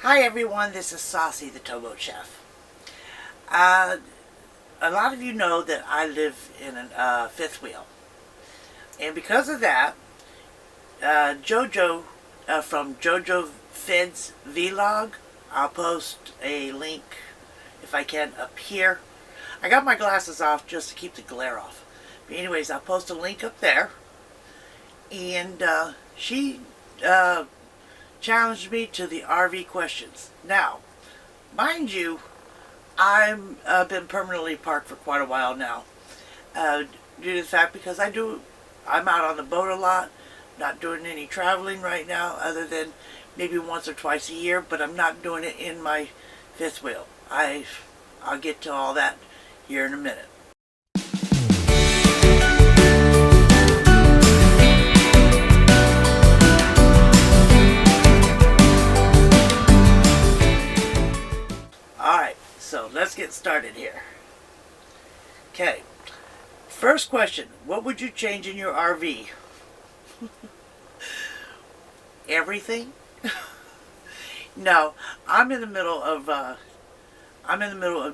Hi everyone, this is Saucy, the Towboat Chef. A lot of you know that I live in a fifth wheel. And because of that, Jojo from Jojo Fed's Vlog, I'll post a link if I can up here. I got my glasses off just to keep the glare off. But anyways, I'll post a link up there. And she challenged me to the RV questions. Now, mind you, I've been permanently parked for quite a while now, due to the fact because I'm out on the boat a lot, not doing any traveling right now other than maybe once or twice a year, but I'm not doing it in my fifth wheel. I'll get to all that here in a minute. Alright, so let's get started here. Okay, first question, what would you change in your RV? Everything? No, I'm in the middle of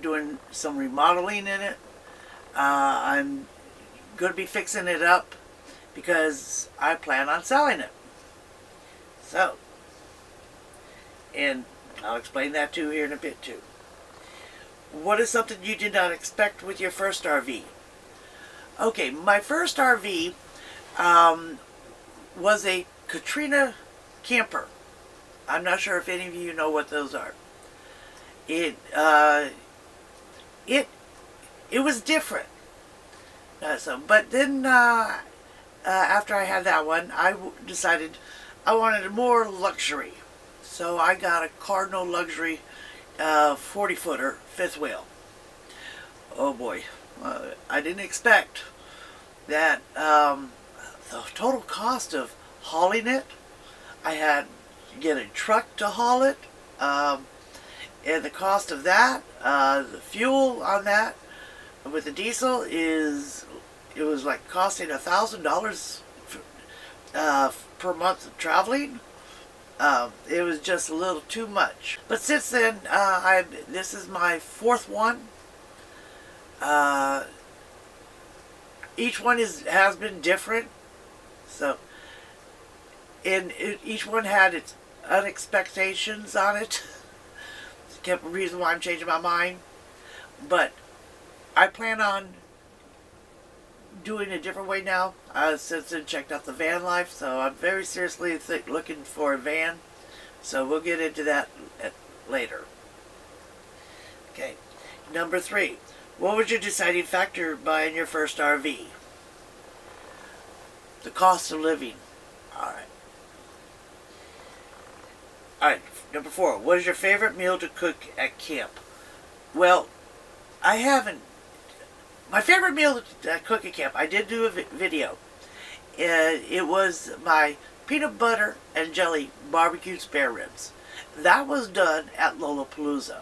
doing some remodeling in it. I'm going to be fixing it up because I plan on selling it. So, and I'll explain that too here in a bit too. What is something you did not expect with your first RV? Okay, my first RV was a Katrina camper. I'm not sure if any of you know what those are. It was different. But then after I had that one, I decided I wanted more luxury. So I got a Cardinal Luxury 40-footer fifth wheel. Oh boy, I didn't expect that the total cost of hauling it. I had to get a truck to haul it, and the cost of that, the fuel on that with the diesel it was like costing $1,000 per month of traveling. It was just a little too much. But since then, this is my fourth one. Each one has been different. So, and each one had its unexpectations on it. Kept a reason why I'm changing my mind. But I plan on doing a different way now. Since I checked out the van life, so I'm very seriously looking for a van. So we'll get into that later. Okay, number 3. What was your deciding factor buying your first RV? The cost of living. Alright. Alright, number 4. What is your favorite meal to cook at camp? Well, I haven't. My favorite meal to cook at camp, I did do a video. It was my peanut butter and jelly barbecue spare ribs. That was done at Lollapalooza.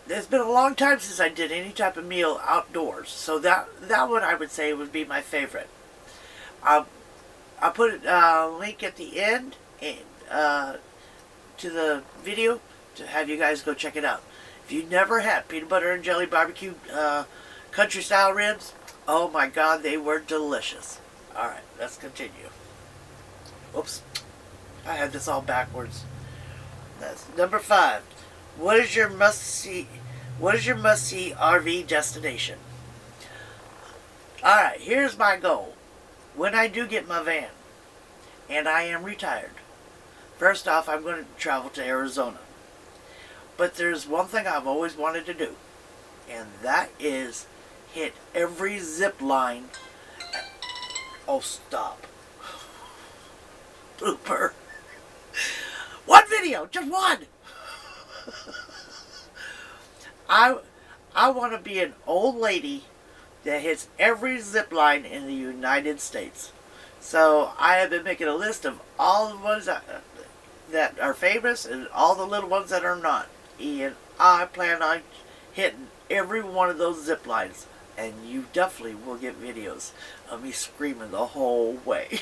It's been a long time since I did any type of meal outdoors, so that one I would say would be my favorite. I'll put a link at the end to the video to have you guys go check it out. If you've never had peanut butter and jelly barbecue country style ribs, oh my god, they were delicious. Alright, let's continue. Oops, I had this all backwards. That's number 5. What is your must-see RV destination? Alright, here's my goal. When I do get my van, and I am retired, first off, I'm going to travel to Arizona. But there's one thing I've always wanted to do, and that is hit every zip line. Oh, stop. Blooper. One video, just one. I want to be an old lady that hits every zip line in the United States. So I have been making a list of all the ones that are famous and all the little ones that are not. And I plan on hitting every one of those zip lines. And you definitely will get videos of me screaming the whole way.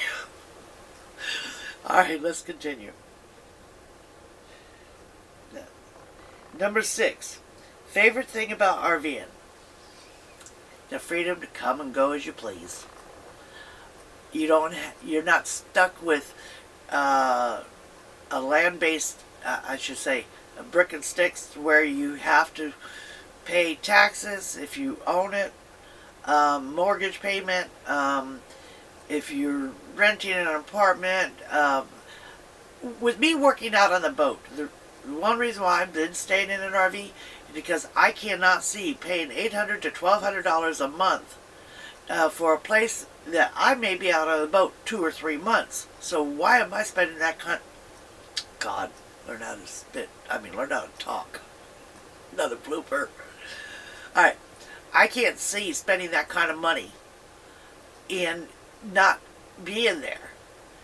Alright, let's continue. Number 6. Favorite thing about RVing? The freedom to come and go as you please. You're not stuck with a land-based, I should say, a brick and sticks where you have to pay taxes if you own it, mortgage payment, if you're renting an apartment. With me working out on the boat, the one reason why I've been staying in an RV is because I cannot see paying $800 to $1,200 a month for a place that I may be out on the boat 2 or 3 months. So why am I spending that God, learn how to spit. Learn how to talk. Another blooper. Alright, I can't see spending that kind of money and not being there.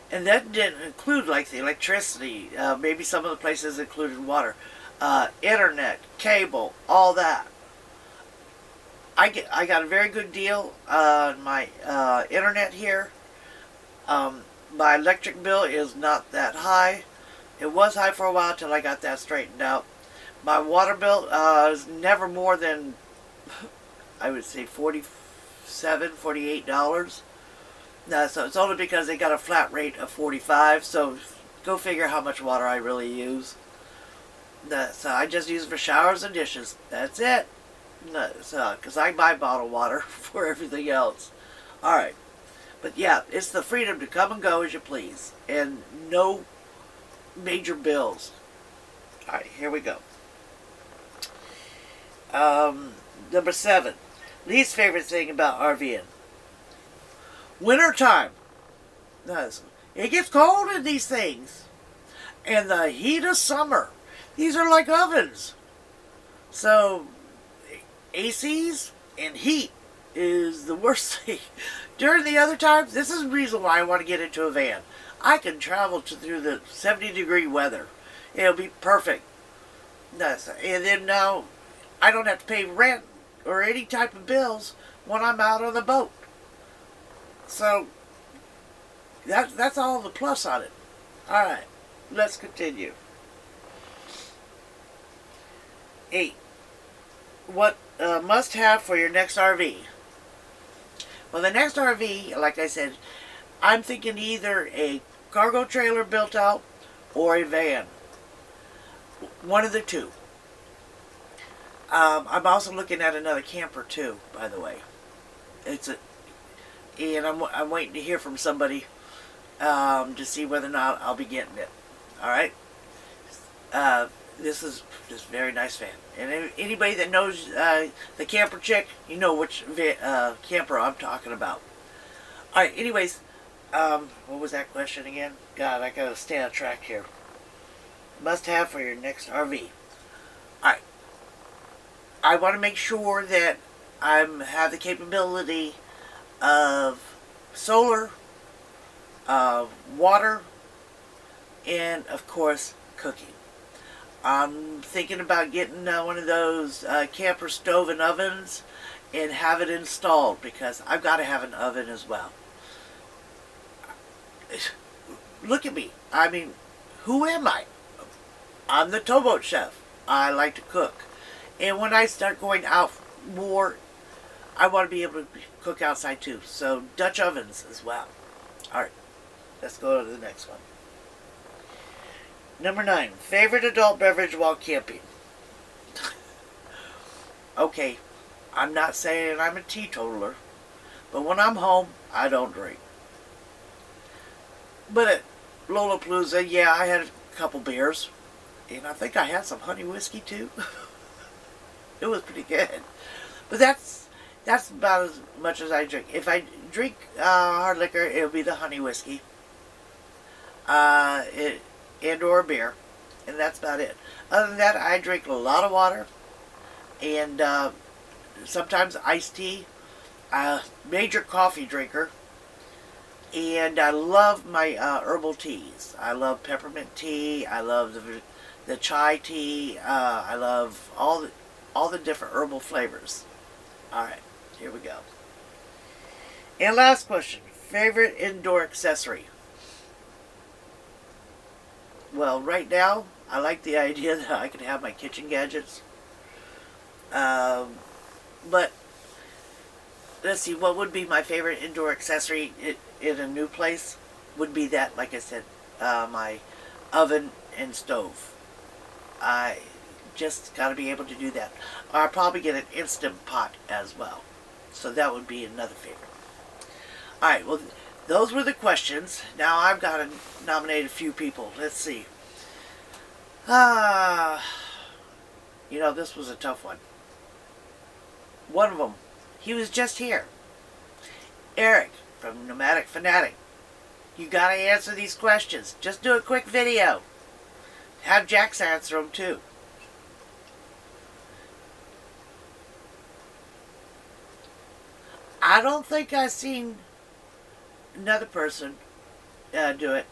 And that didn't include like the electricity. Maybe some of the places included water, internet, cable, all that. I got a very good deal on my internet here. My electric bill is not that high. It was high for a while until I got that straightened out. My water bill is never more than, I would say, $47, $48. So it's only because they got a flat rate of $45. So go figure how much water I really use. So I just use it for showers and dishes. That's it. Because I buy bottled water for everything else. Alright. But yeah, it's the freedom to come and go as you please. And no major bills. Alright, here we go. Number 7. Least favorite thing about RVing. Winter time. It gets cold in these things. And the heat of summer. These are like ovens. So ACs and heat is the worst thing. During the other times, this is the reason why I want to get into a van. I can travel through the 70-degree weather. It'll be perfect. And then now, I don't have to pay rent or any type of bills when I'm out on the boat. So, that's all the plus on it. Alright, let's continue. 8. What must have for your next RV? Well, the next RV, like I said, I'm thinking either a cargo trailer built out or a van. One of the two. I'm also looking at another camper too, by the way. And I'm waiting to hear from somebody to see whether or not I'll be getting it. All right. This is this very nice van, and anybody that knows the camper chick, you know which camper I'm talking about. All right. Anyways, what was that question again? God, I gotta stay on track here. Must have for your next RV. All right. I want to make sure that I have the capability of solar, water, and of course cooking. I'm thinking about getting one of those camper stove and ovens and have it installed because I've got to have an oven as well. Look at me. Who am I? I'm the Towboat chef. I like to cook. And when I start going out more, I want to be able to cook outside too. So Dutch ovens as well. Alright, let's go to the next one. Number 9. Favorite adult beverage while camping. Okay, I'm not saying I'm a teetotaler, but when I'm home, I don't drink. But at Lollapalooza, yeah, I had a couple beers. And I think I had some honey whiskey too. It was pretty good. But that's about as much as I drink. If I drink hard liquor, it'll be the honey whiskey. And or a beer. And that's about it. Other than that, I drink a lot of water. And sometimes iced tea. Major coffee drinker. And I love my herbal teas. I love peppermint tea. I love the chai tea. I love all the different herbal flavors. Alright, here we go. And last question. Favorite indoor accessory? Well, right now, I like the idea that I can have my kitchen gadgets. But let's see, what would be my favorite indoor accessory in a new place? Would be that, like I said, my oven and stove. I just got to be able to do that. I'll probably get an Instant Pot as well. So that would be another favorite. Alright, well, those were the questions. Now I've got to nominate a few people. Let's see. You know, this was a tough one. One of them, he was just here. Eric from Nomadic Fanatic. You got to answer these questions. Just do a quick video. Have Jax answer them too. I don't think I've seen another person do it.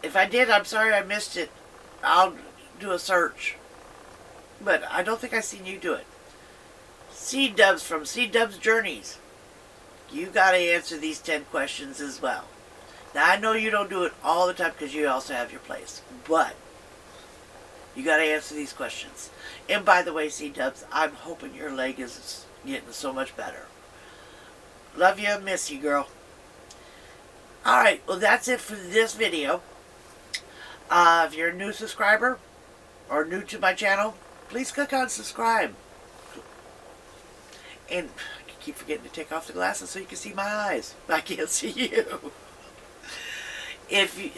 If I did, I'm sorry I missed it. I'll do a search. But I don't think I've seen you do it. C-Dubs from C-Dubs Journeys. You got to answer these 10 questions as well. Now, I know you don't do it all the time because you also have your place. But you got to answer these questions. And by the way, C-Dubs, I'm hoping your leg is getting so much better. Love you, miss you, girl. Alright, well that's it for this video. If you're a new subscriber or new to my channel, please click on subscribe. And I keep forgetting to take off the glasses so you can see my eyes. I can't see you. If you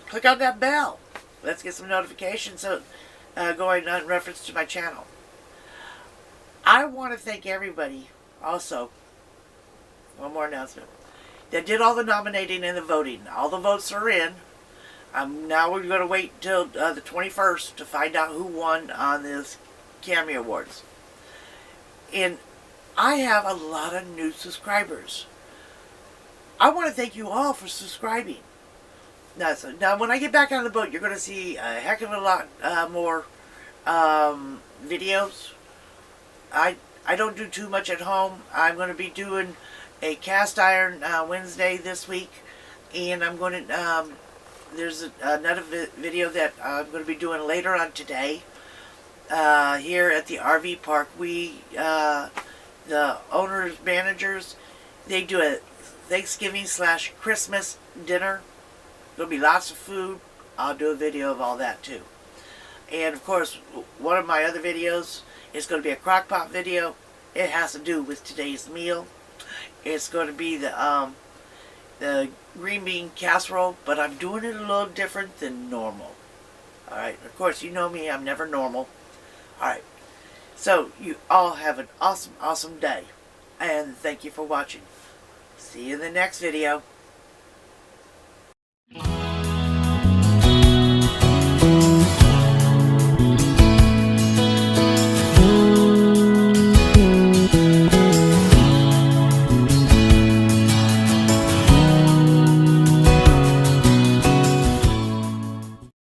click on that bell, let's get some notifications going in reference to my channel. I want to thank everybody also. One more announcement. That did all the nominating and the voting. All the votes are in. Now we're going to wait until the 21st to find out who won on this Cammy Awards. And I have a lot of new subscribers. I want to thank you all for subscribing. Now when I get back on the boat, you're going to see a heck of a lot more videos. I don't do too much at home. I'm going to be doing a cast iron Wednesday this week, and I'm going to there's another video that I'm going to be doing later on today here at the RV park. We the owners, managers, they do a Thanksgiving/Christmas dinner. There'll be lots of food. I'll do a video of all that too. And of course, one of my other videos is going to be a crock pot video. It has to do with today's meal. It's going to be the green bean casserole, but I'm doing it a little different than normal. Alright, of course, you know me, I'm never normal. Alright, so you all have an awesome, awesome day. And thank you for watching. See you in the next video.